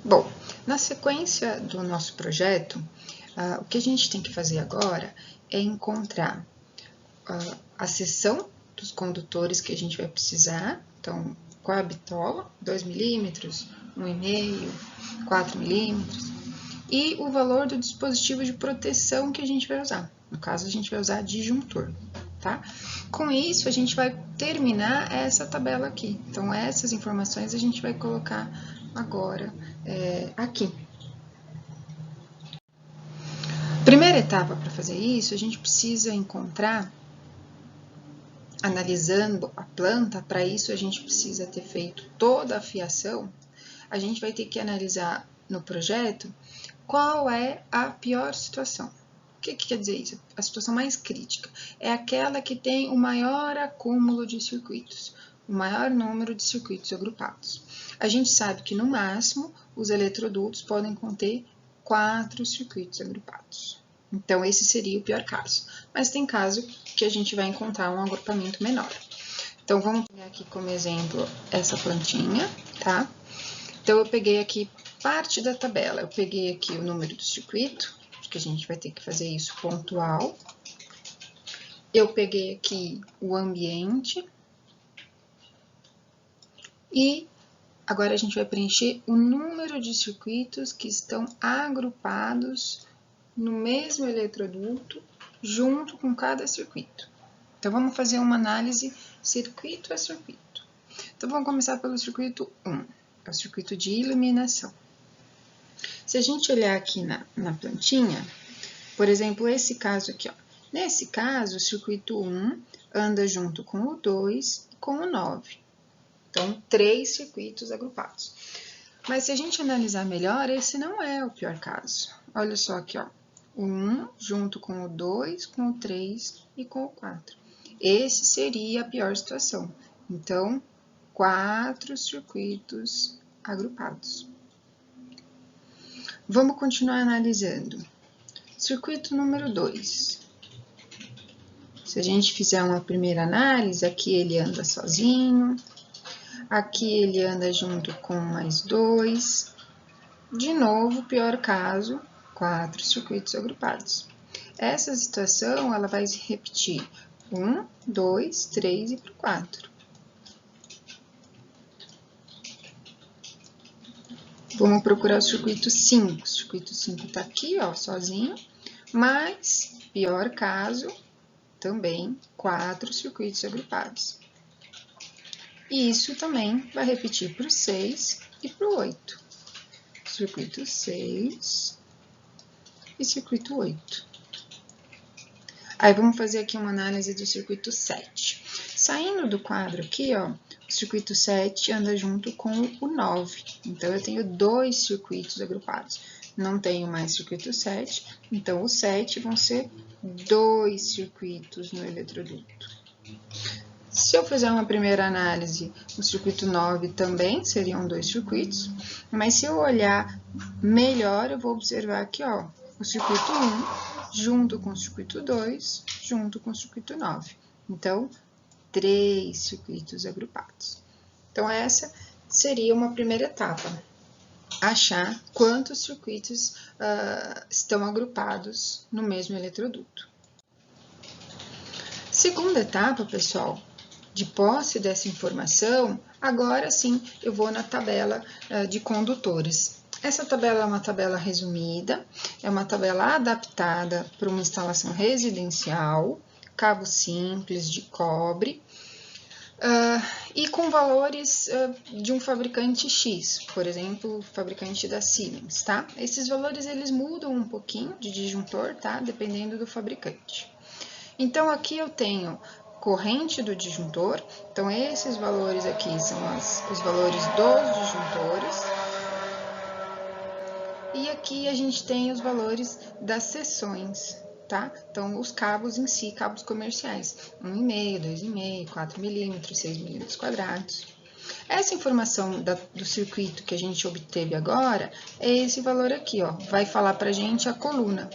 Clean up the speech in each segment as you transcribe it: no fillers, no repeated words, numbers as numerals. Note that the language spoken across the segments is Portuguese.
Bom, na sequência do nosso projeto, o que a gente tem que fazer agora é encontrar a seção dos condutores que a gente vai precisar. Então, qual é a bitola? 2 milímetros, 1,5, 4 milímetros. E o valor do dispositivo de proteção que a gente vai usar. No caso, a gente vai usar disjuntor, tá? Com isso, a gente vai terminar essa tabela aqui. Então, essas informações a gente vai colocar agora aqui. Primeira etapa para fazer isso, a gente precisa encontrar, analisando a planta, para isso a gente precisa ter feito toda a fiação, a gente vai ter que analisar no projeto qual é a pior situação. O que quer dizer isso? A situação mais crítica é aquela que tem o maior acúmulo de circuitos, o maior número de circuitos agrupados. A gente sabe que, no máximo, os eletrodutos podem conter 4 circuitos agrupados. Então, esse seria o pior caso. Mas tem caso que a gente vai encontrar um agrupamento menor. Então, vamos pegar aqui como exemplo essa plantinha, tá? Então, eu peguei aqui parte da tabela. Eu peguei aqui o número do circuito, que a gente vai ter que fazer isso pontual. Eu peguei aqui o ambiente. E agora a gente vai preencher o número de circuitos que estão agrupados no mesmo eletroduto, junto com cada circuito. Então, vamos fazer uma análise circuito a circuito. Então, vamos começar pelo circuito 1, é o circuito de iluminação. Se a gente olhar aqui na plantinha, por exemplo, esse caso aqui, ó. Nesse caso, o circuito 1 anda junto com o 2 e com o 9. Então, 3 circuitos agrupados. Mas se a gente analisar melhor, esse não é o pior caso. Olha só aqui, ó. O 1 junto com o 2, com o 3 e com o 4. Esse seria a pior situação. Então, 4 circuitos agrupados. Vamos continuar analisando. Circuito número 2. Se a gente fizer uma primeira análise, aqui ele anda sozinho, aqui ele anda junto com mais 2. De novo, pior caso, 4 circuitos agrupados. Essa situação ela vai se repetir 1, 2, 3 e para o 4. Vamos procurar o circuito 5. O circuito 5 está aqui, ó, sozinho, mas, pior caso, também 4 circuitos agrupados. E isso também vai repetir para o 6 e para o 8. Circuito 6 e circuito 8. Aí, vamos fazer aqui uma análise do circuito 7. Saindo do quadro aqui, ó, o circuito 7 anda junto com o 9. Então, eu tenho 2 circuitos agrupados. Não tenho mais circuito 7, então o 7 vão ser 2 circuitos no eletroduto. Se eu fizer uma primeira análise, o circuito 9 também seriam 2 circuitos, mas se eu olhar melhor, eu vou observar aqui, ó, o circuito 1 junto com o circuito 2, junto com o circuito 9. Então, 3 circuitos agrupados. Então, essa seria uma primeira etapa, achar quantos circuitos estão agrupados no mesmo eletroduto. Segunda etapa, pessoal, de posse dessa informação, agora sim eu vou na tabela de condutores. Essa tabela é uma tabela resumida, é uma tabela adaptada para uma instalação residencial, cabo simples de cobre, e com valores de um fabricante X, por exemplo, o fabricante da Siemens, tá? Esses valores eles mudam um pouquinho de disjuntor, tá? Dependendo do fabricante. Então, aqui eu tenho corrente do disjuntor, então esses valores aqui são os valores dos disjuntores. E aqui a gente tem os valores das seções, tá? Então, os cabos em si, cabos comerciais, 1,5, 2,5, 4 milímetros, 6 milímetros quadrados. Essa informação do circuito que a gente obteve agora é esse valor aqui, ó. Vai falar pra gente a coluna.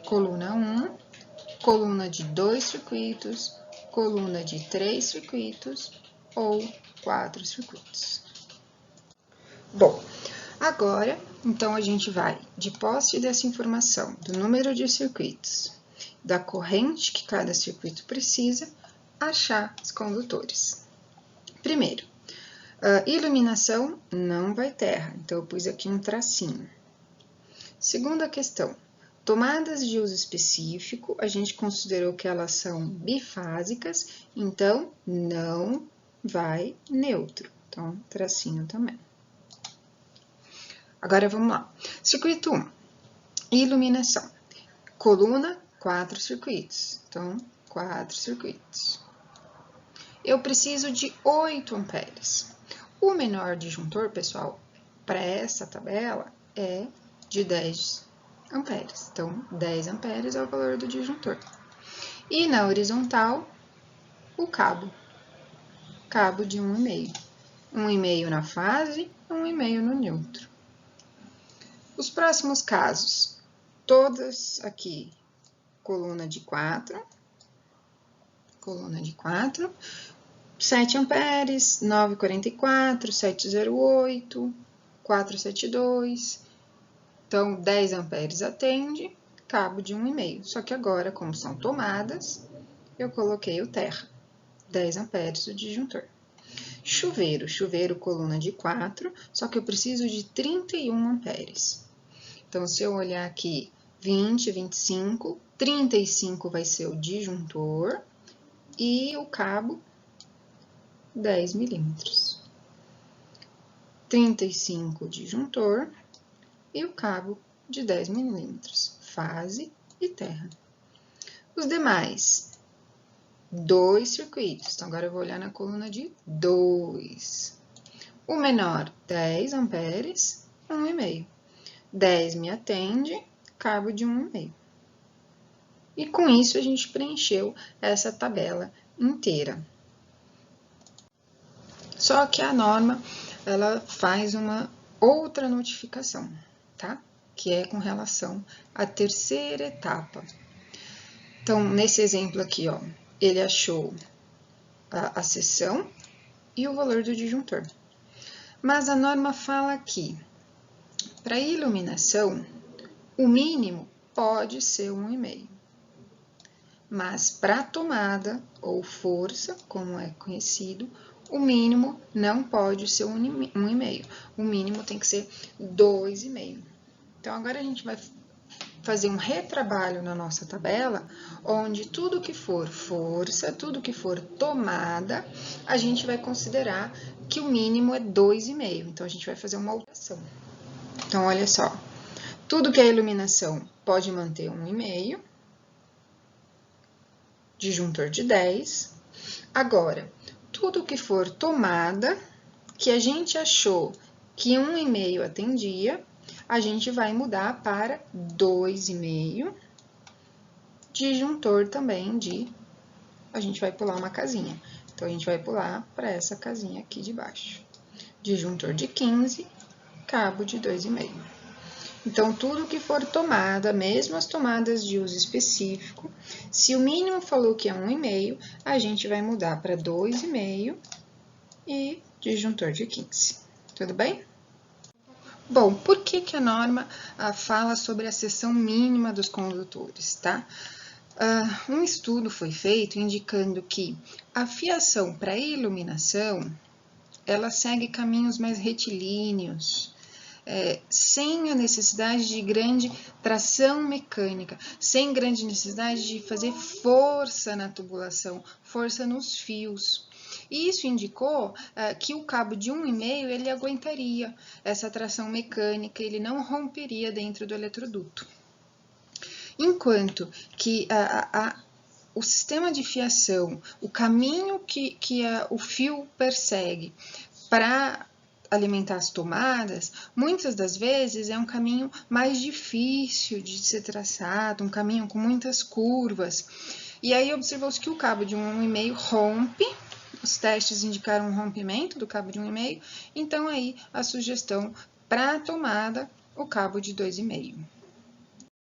Coluna 1, coluna de 2 circuitos, coluna de 3 circuitos ou 4 circuitos. Bom, Agora, então, a gente vai, de posse dessa informação, do número de circuitos, da corrente que cada circuito precisa, achar os condutores. Primeiro, iluminação não vai terra, então eu pus aqui um tracinho. Segunda questão, tomadas de uso específico, a gente considerou que elas são bifásicas, então não vai neutro, então tracinho também. Agora vamos lá. Circuito 1, iluminação. Coluna, 4 circuitos, então 4 circuitos. Eu preciso de 8 amperes. O menor disjuntor, pessoal, para essa tabela é de 10 amperes. Então, 10 amperes é o valor do disjuntor. E na horizontal, o cabo. Cabo de 1,5. 1,5 na fase, 1,5 no neutro. Os próximos casos, todas aqui, coluna de 4, 7 amperes, 9,44, 7,08, 4,72. Então, 10 amperes atende, cabo de 1,5. Só que agora, como são tomadas, eu coloquei o terra, 10 amperes o disjuntor. Chuveiro, coluna de 4, só que eu preciso de 31 amperes. Então, se eu olhar aqui, 20, 25, 35 vai ser o disjuntor e o cabo 10 milímetros. 35 disjuntor e o cabo de 10 milímetros, fase e terra. Os demais, 2 circuitos. Então, agora eu vou olhar na coluna de 2. O menor, 10 amperes, 1,5. 10 me atende, cabo de 1,5. E com isso, a gente preencheu essa tabela inteira. Só que a norma, ela faz uma outra notificação, tá? Que é com relação à terceira etapa. Então, nesse exemplo aqui, ó, ele achou a seção e o valor do disjuntor. Mas a norma fala que, para iluminação, o mínimo pode ser 1,5. Mas para tomada, ou força, como é conhecido, o mínimo não pode ser 1,5. O mínimo tem que ser 2,5. Então, agora a gente vai fazer um retrabalho na nossa tabela, onde tudo que for força, tudo que for tomada, a gente vai considerar que o mínimo é 2,5. Então, a gente vai fazer uma alteração. Então, olha só. Tudo que é iluminação pode manter 1,5. Disjuntor de 10. Agora, tudo que for tomada, que a gente achou que 1,5 atendia, a gente vai mudar para 2,5. Disjuntor também de... A gente vai pular uma casinha. Então, a gente vai pular para essa casinha aqui de baixo. Disjuntor de 15, cabo de 2,5. Então, tudo que for tomada, mesmo as tomadas de uso específico, se o mínimo falou que é 1,5, a gente vai mudar para 2,5 e disjuntor de 15. Tudo bem? Bom, por que a norma fala sobre a seção mínima dos condutores, tá? Um estudo foi feito indicando que a fiação para iluminação, ela segue caminhos mais retilíneos, sem a necessidade de grande tração mecânica, sem grande necessidade de fazer força na tubulação, força nos fios. E isso indicou que o cabo de 1,5 ele aguentaria essa tração mecânica, ele não romperia dentro do eletroduto. Enquanto que o sistema de fiação, o caminho que o fio persegue para alimentar as tomadas, muitas das vezes é um caminho mais difícil de ser traçado, um caminho com muitas curvas. E aí observou-se que o cabo de 1,5 rompe, os testes indicaram um rompimento do cabo de 1,5, então aí a sugestão para a tomada, o cabo de 2,5.